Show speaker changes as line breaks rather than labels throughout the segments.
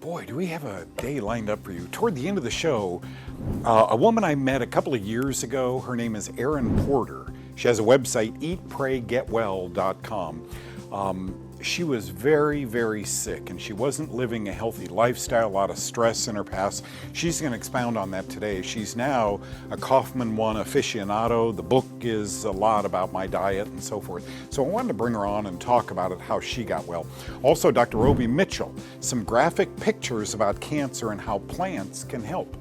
Boy, do we have a day lined up for you. Toward the end of the show, a woman I met a couple of years ago, her name is Erin Porter. She has a website, eatpraygetwell.com. She was very, very sick and she wasn't living a healthy lifestyle, a lot of stress in her past. She's going to expound on that today. She's now a Kaufman 1 aficionado. The book is a lot about my diet and so forth. So I wanted to bring her on and talk about it, how she got well. Also, Dr. Roby Mitchell, some graphic pictures about cancer and how plants can help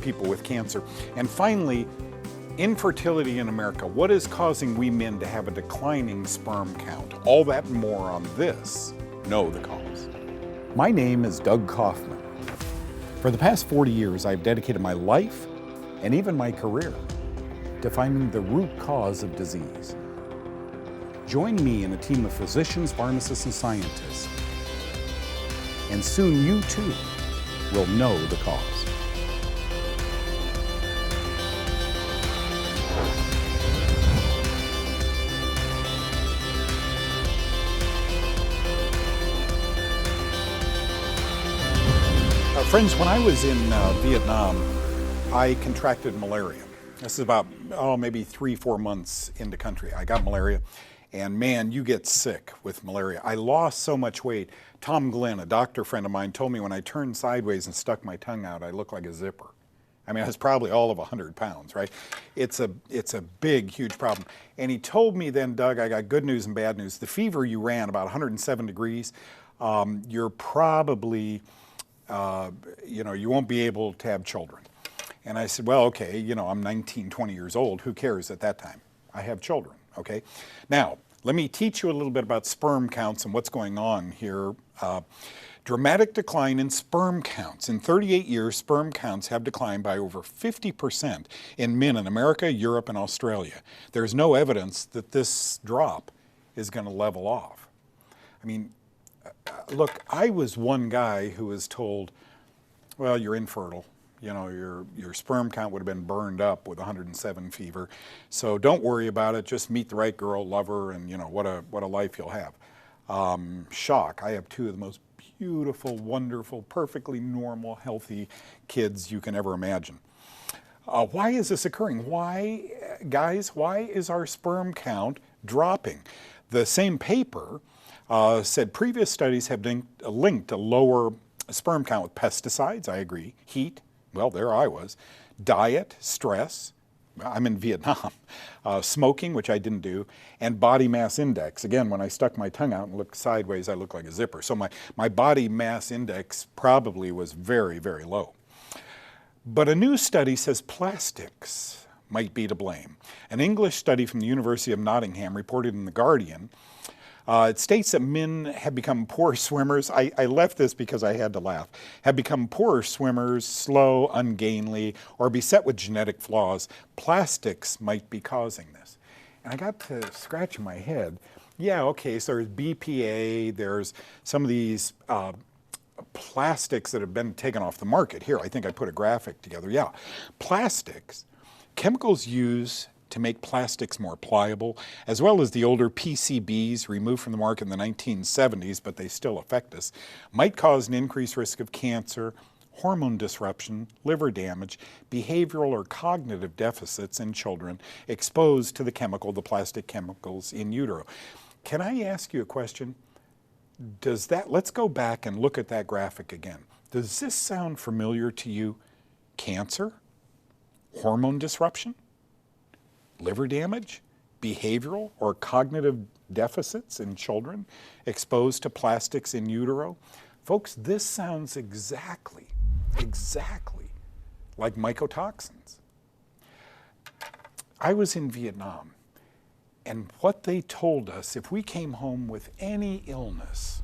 people with cancer. And finally, infertility in America. What is causing we men to have a declining sperm count? All that and more on this Know the Cause. My name is Doug Kaufman. For the past 40 years, I've dedicated my life and even my career to finding the root cause of disease. Join me in a team of physicians, pharmacists, and scientists. And soon you too will know the cause. Friends, when I was in Vietnam, I contracted malaria. This is about, maybe 3-4 months into country. I got malaria, and man, you get sick with malaria. I lost so much weight. Tom Glenn, a doctor friend of mine, told me when I turned sideways and stuck my tongue out, I looked like a zipper. I mean, I was probably all of 100 pounds, right? It's a big, huge problem. And he told me then, Doug, I got good news and bad news. The fever you ran, about 107 degrees, you're probably you won't be able to have children. And I said, well, okay, I'm 19, 20 years old. Who cares at that time? I have children, okay? Now, let me teach you a little bit about sperm counts and what's going on here. Dramatic decline in sperm counts. In 38 years, sperm counts have declined by over 50% in men in America, Europe, and Australia. There's no evidence that this drop is going to level off. I mean, look, I was one guy who was told, well, you're infertile. Your sperm count would have been burned up with 107 fever. So don't worry about it. Just meet the right girl, love her, and what a life you'll have. Shock. I have two of the most beautiful, wonderful, perfectly normal, healthy kids you can ever imagine. Why is this occurring? Why, guys, why is our sperm count dropping? The same paper said previous studies have linked a lower sperm count with pesticides, I agree, heat, well, there I was, diet, stress, I'm in Vietnam, smoking, which I didn't do, and body mass index. Again, when I stuck my tongue out and looked sideways, I looked like a zipper. So my body mass index probably was very, very low. But a new study says plastics might be to blame. An English study from the University of Nottingham reported in The Guardian. It states that men have become poor swimmers. I left this because I had to laugh. Have become poorer swimmers, slow, ungainly, or beset with genetic flaws. Plastics might be causing this. And I got to scratching my head. Yeah, okay, so there's BPA, there's some of these plastics that have been taken off the market. Here, I think I put a graphic together. Yeah, plastics, chemicals used to make plastics more pliable, as well as the older PCBs removed from the market in the 1970s, but they still affect us, might cause an increased risk of cancer, hormone disruption, liver damage, behavioral or cognitive deficits in children exposed to the plastic chemicals in utero. Can I ask you a question? Let's go back and look at that graphic again. Does this sound familiar to you? Cancer? Hormone disruption? Liver damage, behavioral or cognitive deficits in children exposed to plastics in utero. Folks, this sounds exactly like mycotoxins. I was in Vietnam, and what they told us, if we came home with any illness,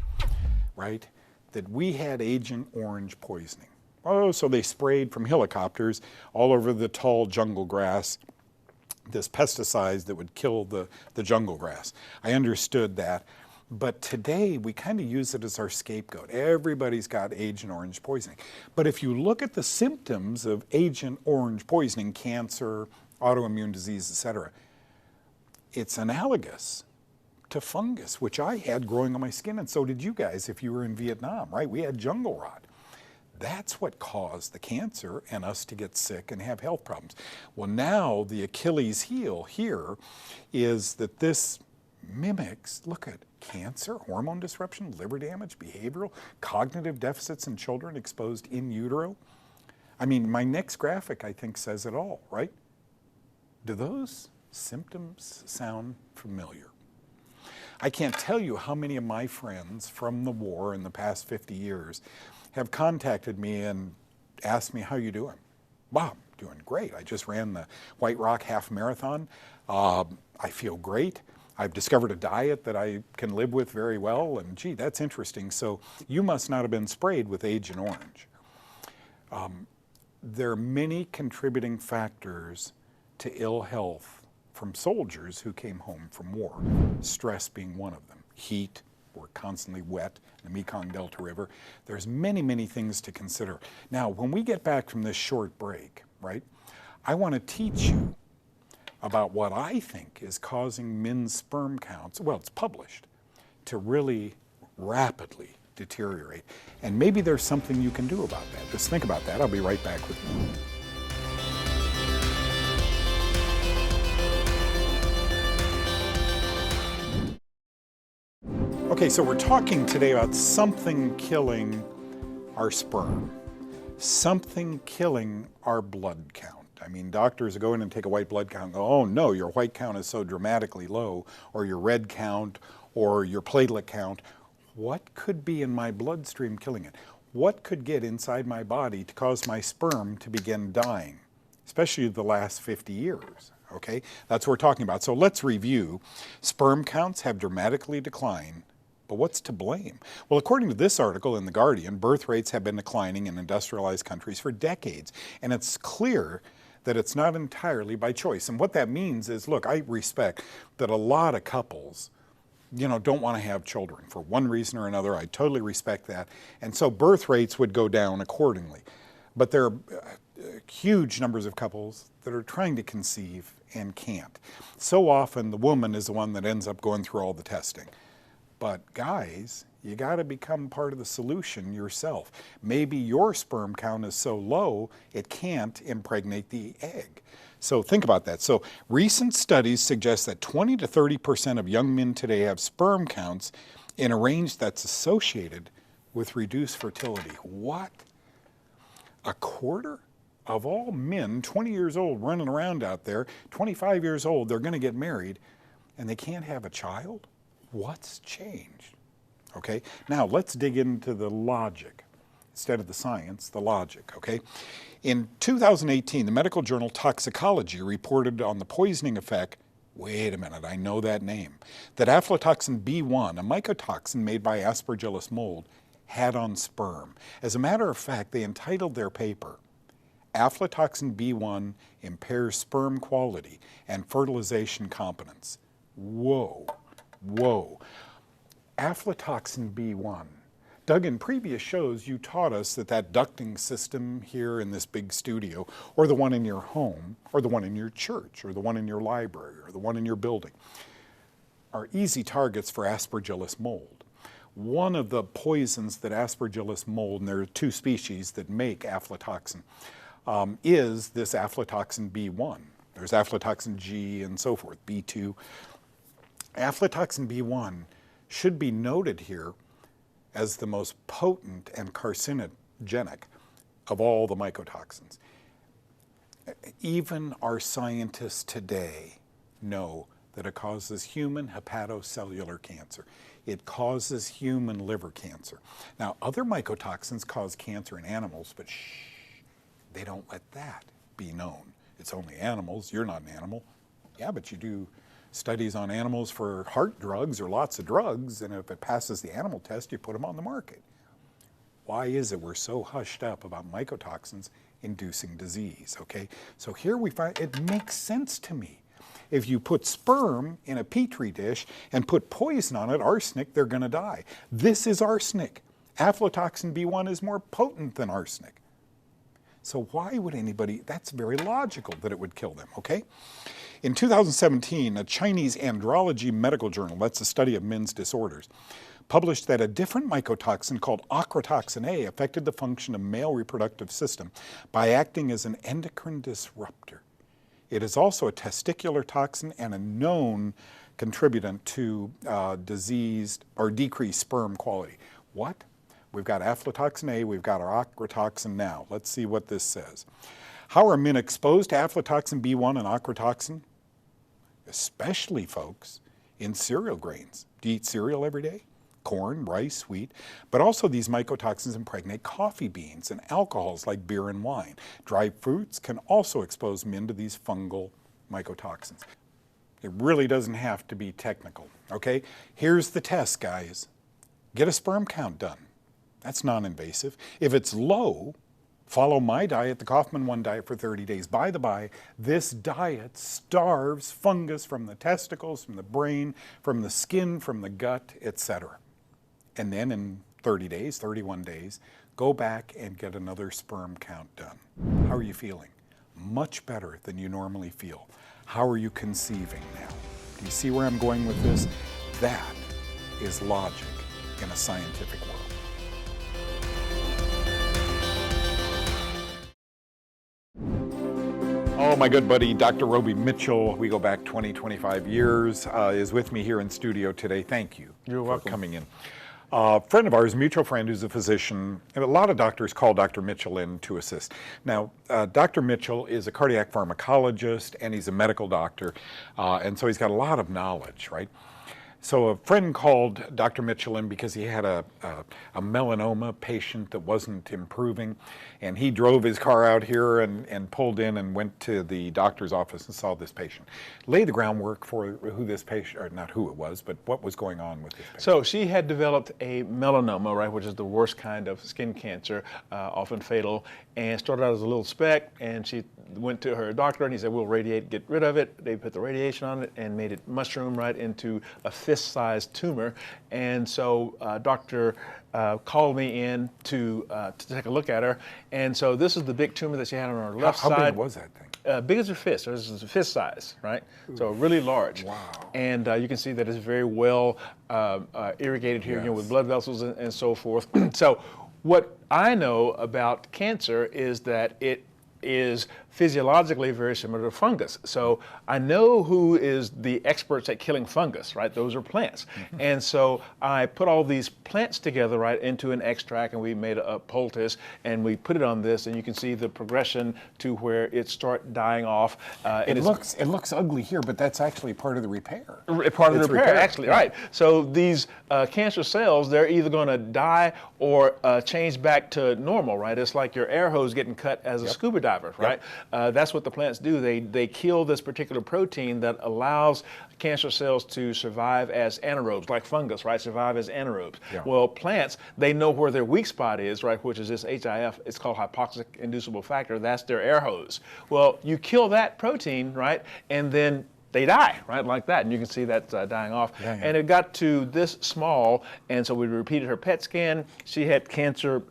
right, that we had Agent Orange poisoning. Oh, so they sprayed from helicopters all over the tall jungle grass this pesticide that would kill the jungle grass. I understood that. But today, we kind of use it as our scapegoat. Everybody's got Agent Orange poisoning. But if you look at the symptoms of Agent Orange poisoning, cancer, autoimmune disease, etc., it's analogous to fungus, which I had growing on my skin, and so did you guys if you were in Vietnam, right? We had jungle rot. That's what caused the cancer and us to get sick and have health problems. Well, now the Achilles heel here is that this mimics, look at cancer, hormone disruption, liver damage, behavioral, cognitive deficits in children exposed in utero. I mean, my next graphic, I think, says it all, right? Do those symptoms sound familiar? I can't tell you how many of my friends from the war in the past 50 years have contacted me and asked me, how you doing? Bob, doing great. I just ran the White Rock Half Marathon. I feel great. I've discovered a diet that I can live with very well, and gee, that's interesting. So you must not have been sprayed with Agent Orange. There are many contributing factors to ill health from soldiers who came home from war, stress being one of them, heat, we're constantly wet in the Mekong Delta River. There's many, many things to consider. Now, when we get back from this short break, right, I want to teach you about what I think is causing men's sperm counts, well, it's published, to really rapidly deteriorate. And maybe there's something you can do about that. Just think about that. I'll be right back with you. Okay, so we're talking today about something killing our sperm, something killing our blood count. I mean, doctors go in and take a white blood count and go, oh no, your white count is so dramatically low, or your red count, or your platelet count. What could be in my bloodstream killing it? What could get inside my body to cause my sperm to begin dying, especially the last 50 years? Okay, that's what we're talking about. So let's review. Sperm counts have dramatically declined. But what's to blame? Well, according to this article in The Guardian, birth rates have been declining in industrialized countries for decades. And it's clear that it's not entirely by choice. And what that means is, look, I respect that a lot of couples, don't want to have children for one reason or another. I totally respect that. And so birth rates would go down accordingly. But there are huge numbers of couples that are trying to conceive and can't. So often the woman is the one that ends up going through all the testing. But guys, you got to become part of the solution yourself. Maybe your sperm count is so low, it can't impregnate the egg. So think about that. So recent studies suggest that 20 to 30% of young men today have sperm counts in a range that's associated with reduced fertility. What? A quarter of all men 20 years old running around out there, 25 years old, they're going to get married, and they can't have a child? What's changed? Okay, now let's dig into the logic. Instead of the science, the logic, okay? In 2018, the medical journal Toxicology reported on the poisoning effect, wait a minute, I know that name, that aflatoxin B1, a mycotoxin made by Aspergillus mold, had on sperm. As a matter of fact, they entitled their paper, Aflatoxin B1 Impairs Sperm Quality and Fertilization Competence. Whoa. Whoa, aflatoxin B1. Doug, in previous shows, you taught us that ducting system here in this big studio, or the one in your home, or the one in your church, or the one in your library, or the one in your building, are easy targets for Aspergillus mold. One of the poisons that Aspergillus mold, and there are two species that make aflatoxin, is this aflatoxin B1. There's aflatoxin G and so forth, B2. Aflatoxin B1 should be noted here as the most potent and carcinogenic of all the mycotoxins. Even our scientists today know that it causes human hepatocellular cancer. It causes human liver cancer. Now, other mycotoxins cause cancer in animals, but shh, they don't let that be known. It's only animals. You're not an animal. Yeah, but you do studies on animals for heart drugs or lots of drugs, and if it passes the animal test, you put them on the market. Why is it we're so hushed up about mycotoxins inducing disease, okay? So here we find, it makes sense to me. If you put sperm in a petri dish and put poison on it, arsenic, they're gonna die. This is arsenic. Aflatoxin B1 is more potent than arsenic. So why would anybody, that's very logical that it would kill them, okay? In 2017, a Chinese andrology medical journal, that's a study of men's disorders, published that a different mycotoxin called ochratoxin A affected the function of male reproductive system by acting as an endocrine disruptor. It is also a testicular toxin and a known contributant to diseased or decreased sperm quality. What? We've got aflatoxin A, we've got our ochratoxin now. Let's see what this says. How are men exposed to aflatoxin B1 and ochratoxin? Especially, folks, in cereal grains. Do you eat cereal every day? Corn, rice, wheat, but also these mycotoxins impregnate coffee beans and alcohols like beer and wine. Dried fruits can also expose men to these fungal mycotoxins. It really doesn't have to be technical, okay? Here's the test, guys. Get a sperm count done. That's non-invasive. If it's low, follow my diet, the Kaufman 1 diet, for 30 days. By the by, this diet starves fungus from the testicles, from the brain, from the skin, from the gut, etc. And then in 30 days, 31 days, go back and get another sperm count done. How are you feeling? Much better than you normally feel. How are you conceiving now? Do you see where I'm going with this? That is logic in a scientific world. Oh, my good buddy, Dr. Roby Mitchell, we go back 20, 25 years, is with me here in studio today. Thank you for coming in. A friend of ours, a mutual friend who's a physician, and a lot of doctors call Dr. Mitchell in to assist. Now, Dr. Mitchell is a cardiac pharmacologist and he's a medical doctor, and so he's got a lot of knowledge, right? So a friend called Dr. Mitchell in because he had a melanoma patient that wasn't improving, and he drove his car out here and pulled in and went to the doctor's office and saw this patient. Lay the groundwork for who this patient, or not who it was, but what was going on with this patient.
So she had developed a melanoma, right, which is the worst kind of skin cancer, often fatal, and started out as a little speck, and she went to her doctor and he said, we'll radiate, get rid of it. They put the radiation on it and made it mushroom right into a fist-sized tumor. And so doctor called me in to take a look at her. And so this is the big tumor that she had on her left side.
How big was that thing?
Big as her fist. This is a fist size, right? So really large.
Wow.
And you can see that it's very well irrigated here,
Yes.
you know, with blood vessels and so forth. So what I know about cancer is that it is physiologically very similar to fungus. So I know who is the experts at killing fungus, right? Those are plants. Mm-hmm. And so I put all these plants together, right, into an extract, and we made a poultice, and we put it on this, and you can see the progression to where it start dying off.
It looks ugly here, but that's actually part of the repair.
Part of the repair, actually,
yeah.
Right. So these cancer cells, they're either going to die or change back to normal, right? It's like your air hose getting cut as a scuba diver, right? Yep. That's what the plants do. They kill this particular protein that allows cancer cells to survive as anaerobes, like fungus, right? Survive as anaerobes. Yeah. Well, plants, they know where their weak spot is, right? Which is this HIF. It's called hypoxic inducible factor. That's their air hose. Well, you kill that protein, right? And then they die, right, like that, and you can see that dying off. Yeah, yeah. And it got to this small, and so we repeated her PET scan. She had cancer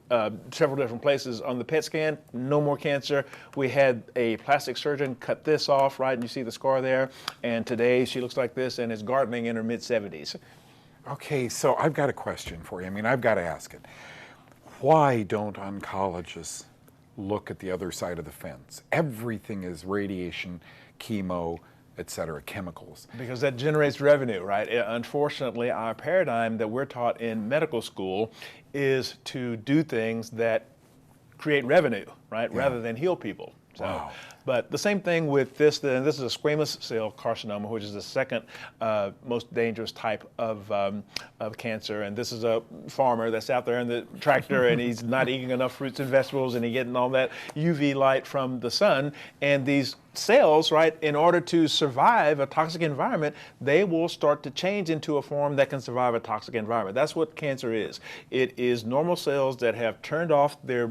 several different places on the PET scan, no more cancer. We had a plastic surgeon cut this off, right, and you see the scar there, and today she looks like this and is gardening in her mid-70s.
Okay, so I've got a question for you. I mean, I've got to ask it. Why don't oncologists look at the other side of the fence? Everything is radiation, chemo, etc., chemicals.
Because that generates revenue, right? Unfortunately, our paradigm that we're taught in medical school is to do things that create revenue, right, rather than heal people. So, wow. But the same thing with this. This is a squamous cell carcinoma, which is the second most dangerous type of cancer. And this is a farmer that's out there in the tractor, and he's not eating enough fruits and vegetables, and he's getting all that UV light from the sun. And these cells, right, in order to survive a toxic environment, they will start to change into a form that can survive a toxic environment. That's what cancer is. It is normal cells that have turned off their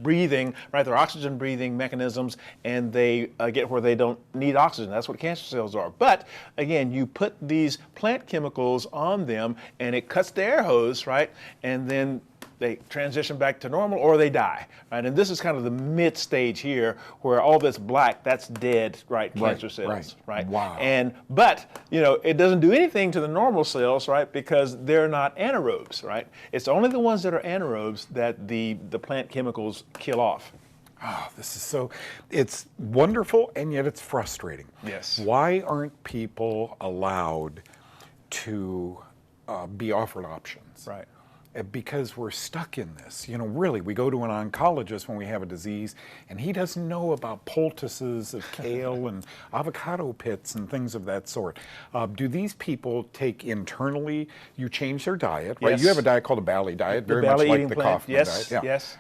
breathing, right, their oxygen breathing mechanisms, and they get where they don't need oxygen. That's what cancer cells are. But again, you put these plant chemicals on them, and it cuts the air hose, right, and then they transition back to normal or they die, right? And this is kind of the mid stage here where all this black, that's dead, right, cancer cells, right?
Wow.
But, it doesn't do anything to the normal cells, right, because they're not anaerobes, right? It's only the ones that are anaerobes that the plant chemicals kill off.
Oh, it's wonderful, and yet it's frustrating.
Yes.
Why aren't people allowed to be offered options?
Right.
Because we're stuck in this. Really, we go to an oncologist when we have a disease, and he doesn't know about poultices of kale and avocado pits and things of that sort. Do these people take internally, you change their diet, right?
Yes.
You have a diet called a Bali diet, very much like the Kaufman diet. Yeah.
Yes.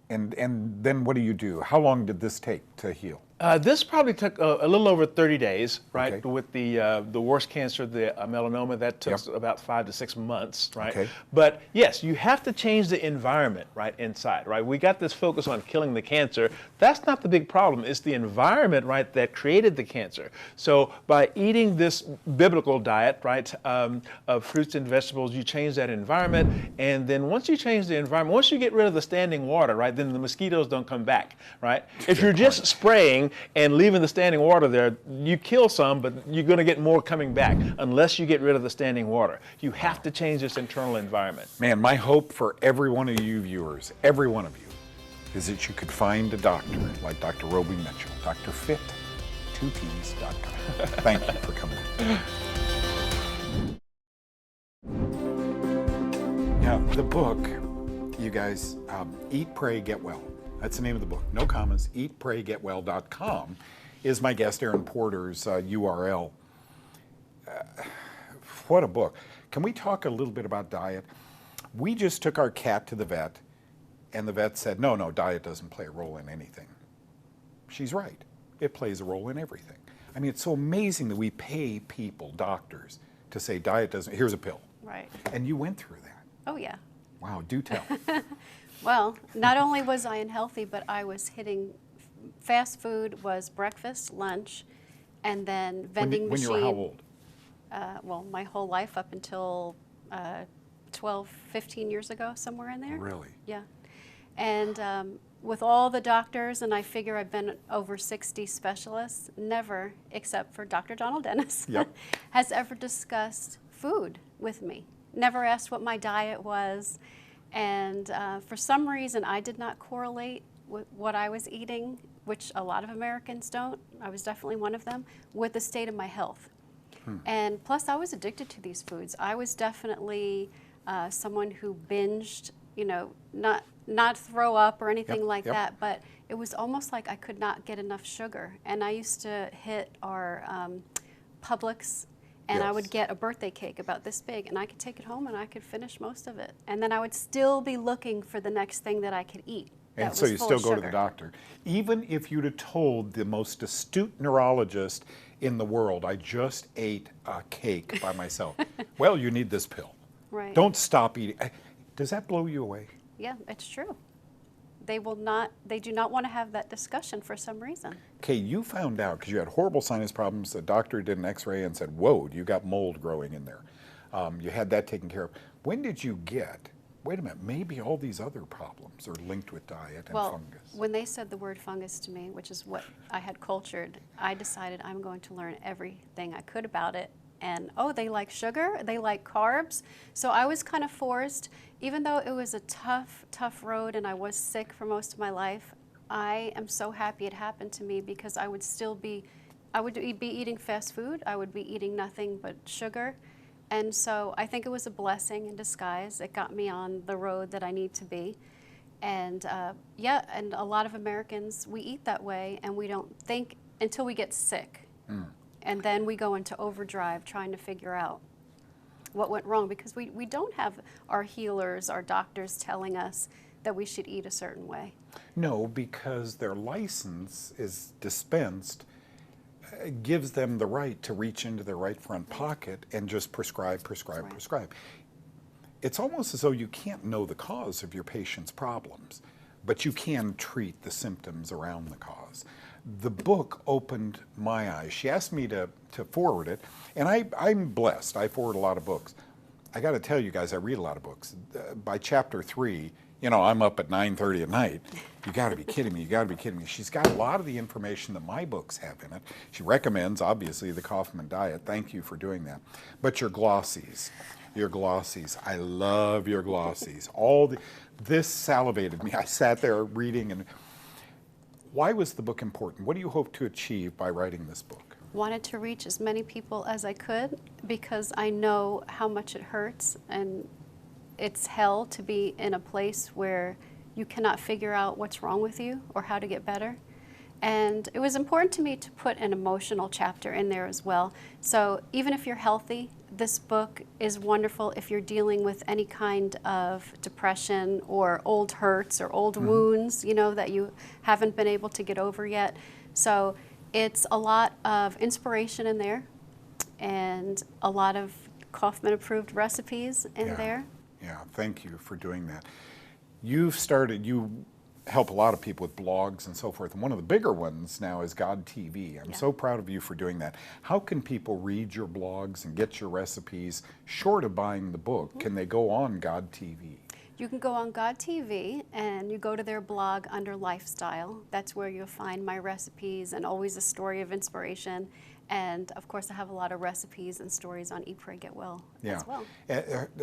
And then what do? How long did this take to heal?
This probably took a little over 30 days, right?
Okay.
With the worst cancer, the melanoma, that took about 5 to 6 months, right?
Okay.
But yes, you have to change the environment, right, inside, right? We got this focus on killing the cancer. That's not the big problem. It's the environment, right, that created the cancer. So by eating this biblical diet, right, of fruits and vegetables, you change that environment, and then once you change the environment, once you get rid of the standing water, right, then the mosquitoes don't come back, right? If you're just spraying and leaving the standing water there, you kill some, but you're going to get more coming back unless you get rid of the standing water. You have to change this internal environment.
Man, my hope for every one of you viewers, every one of you, is that you could find a doctor like Dr. Roby Mitchell, drfit2ts.com. Thank you for coming. Now, the book, you guys, Eat, Pray, Get Well. That's the name of the book. No commas. EatPrayGetWell.com is my guest Aaron Porter's URL. What a book. Can we talk a little bit about diet? We just took our cat to the vet, and the vet said, no, diet doesn't play a role in anything. She's right. It plays a role in everything. I mean, it's so amazing that we pay people, doctors, to say diet doesn't, here's a pill.
Right.
And you went through that.
Oh, yeah.
Wow, do tell.
Well, not only was I unhealthy, but I was hitting fast food was breakfast, lunch, and then vending machine.
When you were how old?
Well, my whole life up until 12, 15 years ago, somewhere in there.
Really?
Yeah. And with all the doctors, and I figure I've been over 60 specialists, never, except for Dr. Donald Dennis, has ever discussed food with me. Never asked what my diet was. And for some reason, I did not correlate with what I was eating, which a lot of Americans don't. I was definitely one of them, with the state of my health. And plus, I was addicted to these foods. I was definitely someone who binged, not throw up or anything like that, but it was almost like I could not get enough sugar. And I used to hit our Publix, and I would get a birthday cake about this big, and I could take it home and I could finish most of it. And then I would still be looking for the next thing that I could eat.
And so you still go to the doctor. Even if you'd have told the most astute neurologist in the world, I just ate a cake by myself. Well, you need this pill.
Right.
Don't stop eating. Does that blow you away?
Yeah, it's true. They do not want to have that discussion for some reason.
Okay, you found out because you had horrible sinus problems. The doctor did an x-ray and said, whoa, you got mold growing in there. You had that taken care of. When did you get, wait a minute, maybe all these other problems are linked with diet and fungus?
When they said the word fungus to me, which is what I had cultured, I decided I'm going to learn everything I could about it. And, they like sugar, they like carbs. So I was kind of forced, even though it was a tough road and I was sick for most of my life, I am so happy it happened to me because I would be eating fast food, I would be eating nothing but sugar. And so I think it was a blessing in disguise. It got me on the road that I need to be. And and a lot of Americans, we eat that way and we don't think until we get sick. And then we go into overdrive trying to figure out what went wrong because we don't have our healers, our doctors telling us that we should eat a certain way.
No, because their license is dispensed, gives them the right to reach into their right front pocket and just prescribe. It's almost as though you can't know the cause of your patient's problems, but you can treat the symptoms around the cause. The book opened my eyes. She asked me to forward it, and I'm blessed. I forward a lot of books. I got to tell you guys, I read a lot of books. By chapter 3, you know, I'm up at 9:30 at night. You got to be kidding me. You got to be kidding me. She's got a lot of the information that my books have in it. She recommends, obviously, the Kaufman diet. Thank you for doing that. But your glossies, I love your glossies. This salivated me. I sat there reading. And why was the book important? What do you hope to achieve by writing this book?
Wanted to reach as many people as I could because I know how much it hurts, and it's hell to be in a place where you cannot figure out what's wrong with you or how to get better. And it was important to me to put an emotional chapter in there as well. So even if you're healthy, this book is wonderful if you're dealing with any kind of depression or old hurts or old wounds, you know, that you haven't been able to get over yet. So it's a lot of inspiration in there and a lot of Kaufman-approved recipes in there.
Yeah, thank you for doing that. You help a lot of people with blogs and so forth, and one of the bigger ones now is God TV. I'm so proud of you for doing that. How can people read your blogs and get your recipes short of buying the book? Can they go on God TV?
You can go on God TV and you go to their blog under lifestyle. That's where you'll find my recipes and always a story of inspiration. And of course, I have a lot of recipes and stories on Eat, Pray, Get Well as well.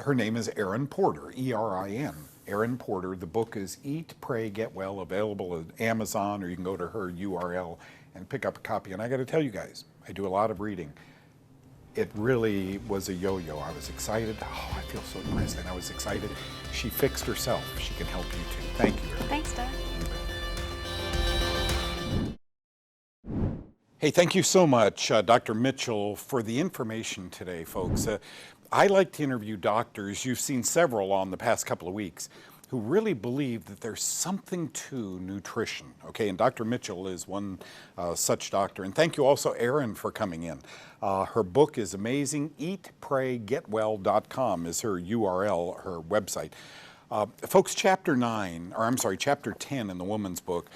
Her name is Erin Porter, E-R-I-N. Erin Porter. The book is Eat, Pray, Get Well, available at Amazon, or you can go to her URL and pick up a copy. And I got to tell you guys, I do a lot of reading. It really was a yo-yo. I was excited. Oh, I feel so depressed. And I was excited. She fixed herself. She can help you too. Thank you, Erin.
Thanks, Doug.
Hey, thank you so much, Dr. Mitchell, for the information today, folks. I like to interview doctors. You've seen several on the past couple of weeks who really believe that there's something to nutrition. Okay, and Dr. Mitchell is one such doctor. And thank you also, Erin, for coming in. Her book is amazing. EatPrayGetWell.com is her URL, her website. Folks, chapter 10 in the woman's book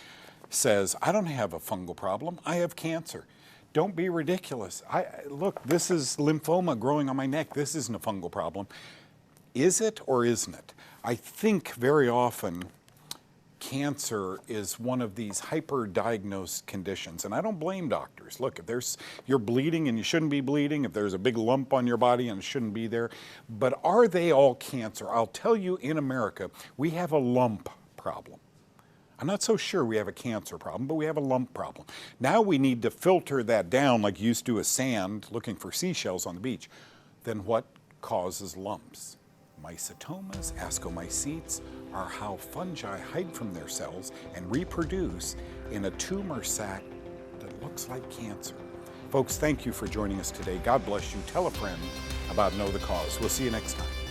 says, I don't have a fungal problem, I have cancer. Don't be ridiculous. Look, this is lymphoma growing on my neck. This isn't a fungal problem. Is it or isn't it? I think very often cancer is one of these hyper-diagnosed conditions, and I don't blame doctors. Look, if you're bleeding and you shouldn't be bleeding, if there's a big lump on your body and it shouldn't be there, but are they all cancer? I'll tell you, in America, we have a lump problem. I'm not so sure we have a cancer problem, but we have a lump problem. Now we need to filter that down like you used to with sand looking for seashells on the beach. Then what causes lumps? Mycotomas, ascomycetes are how fungi hide from their cells and reproduce in a tumor sac that looks like cancer. Folks, thank you for joining us today. God bless you. Tell a friend about Know the Cause. We'll see you next time.